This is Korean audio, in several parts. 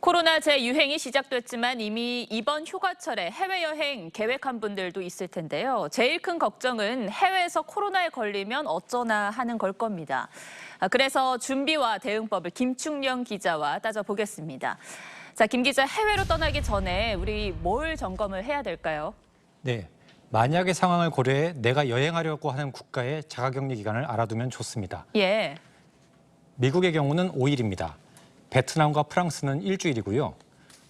코로나 재유행이 시작됐지만 이미 이번 휴가철에 해외여행 계획한 분들도 있을 텐데요. 제일 큰 걱정은 해외에서 코로나에 걸리면 어쩌나 하는 걸 겁니다. 그래서 준비와 대응법을 김충령 기자와 따져보겠습니다. 자, 김 기자, 해외로 떠나기 전에 우리 뭘 점검을 해야 될까요? 네, 만약의 상황을 고려해 내가 여행하려고 하는 국가의 자가격리 기간을 알아두면 좋습니다. 예. 미국의 경우는 5일입니다. 베트남과 프랑스는 일주일이고요.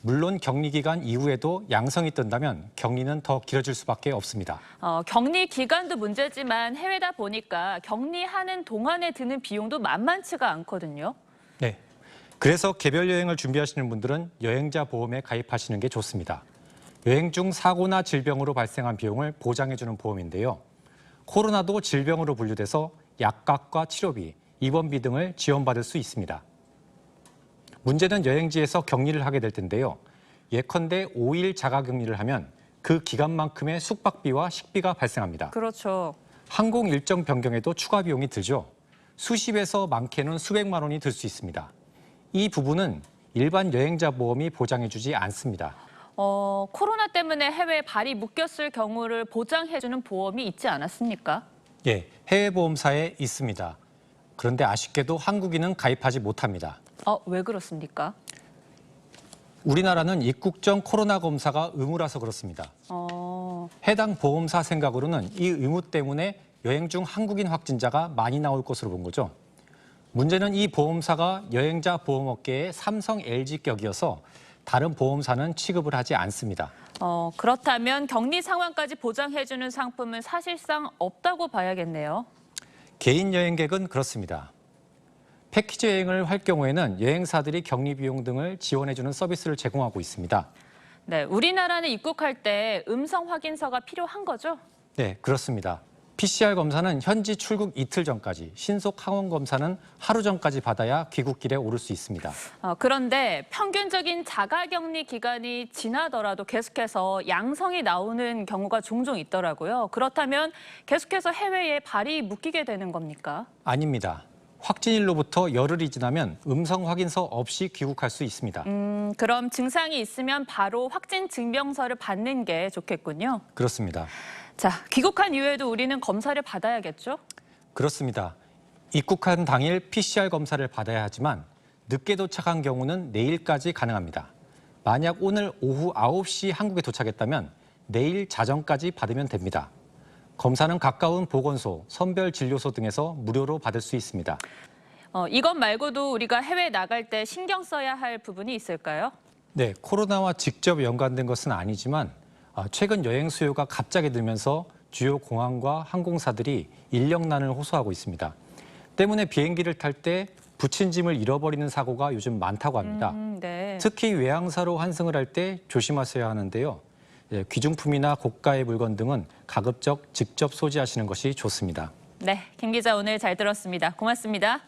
물론 격리 기간 이후에도 양성이 뜬다면 격리는 더 길어질 수밖에 없습니다. 격리 기간도 문제지만 해외다 보니까 격리하는 동안에 드는 비용도 만만치가 않거든요. 네, 그래서 개별 여행을 준비하시는 분들은 여행자 보험에 가입하시는 게 좋습니다. 여행 중 사고나 질병으로 발생한 비용을 보장해주는 보험인데요. 코로나도 질병으로 분류돼서 약값과 치료비, 입원비 등을 지원받을 수 있습니다. 문제는 여행지에서 격리를 하게 될 텐데요. 예컨대 5일 자가격리를 하면 그 기간만큼의 숙박비와 식비가 발생합니다. 그렇죠. 항공 일정 변경에도 추가 비용이 들죠. 수십에서 많게는 수백만 원이 들 수 있습니다. 이 부분은 일반 여행자 보험이 보장해주지 않습니다. 코로나 때문에 해외에 발이 묶였을 경우를 보장해주는 보험이 있지 않았습니까? 예, 해외 보험사에 있습니다. 그런데 아쉽게도 한국인은 가입하지 못합니다. 왜 그렇습니까? 우리나라는 입국 전 코로나 검사가 의무라서 그렇습니다. 해당 보험사 생각으로는 이 의무 때문에 여행 중 한국인 확진자가 많이 나올 것으로 본 거죠. 문제는 이 보험사가 여행자 보험업계의 삼성, LG격이어서 다른 보험사는 취급을 하지 않습니다. 그렇다면 격리 상황까지 보장해주는 상품은 사실상 없다고 봐야겠네요. 개인 여행객은 그렇습니다. 패키지 여행을 할 경우에는 여행사들이 격리 비용 등을 지원해주는 서비스를 제공하고 있습니다. 네, 우리나라는 입국할 때 음성 확인서가 필요한 거죠? 네, 그렇습니다. PCR 검사는 현지 출국 이틀 전까지, 신속 항원 검사는 하루 전까지 받아야 귀국길에 오를 수 있습니다. 그런데 평균적인 자가격리 기간이 지나더라도 계속해서 양성이 나오는 경우가 종종 있더라고요. 그렇다면 계속해서 해외에 발이 묶이게 되는 겁니까? 아닙니다. 확진일로부터 열흘이 지나면 음성 확인서 없이 귀국할 수 있습니다. 그럼 증상이 있으면 바로 확진 증명서를 받는 게 좋겠군요. 그렇습니다. 자, 귀국한 이후에도 우리는 검사를 받아야겠죠? 그렇습니다. 입국한 당일 PCR 검사를 받아야 하지만 늦게 도착한 경우는 내일까지 가능합니다. 만약 오늘 오후 9시 한국에 도착했다면 내일 자정까지 받으면 됩니다. 검사는 가까운 보건소, 선별진료소 등에서 무료로 받을 수 있습니다. 이것 말고도 우리가 해외 나갈 때 신경 써야 할 부분이 있을까요? 네, 코로나와 직접 연관된 것은 아니지만 최근 여행 수요가 갑자기 늘면서 주요 공항과 항공사들이 인력난을 호소하고 있습니다. 때문에 비행기를 탈 때 붙인 짐을 잃어버리는 사고가 요즘 많다고 합니다. 네. 특히 외항사로 환승을 할 때 조심하셔야 하는데요. 귀중품이나 고가의 물건 등은 가급적 직접 소지하시는 것이 좋습니다. 네, 김 기자 오늘 잘 들었습니다. 고맙습니다.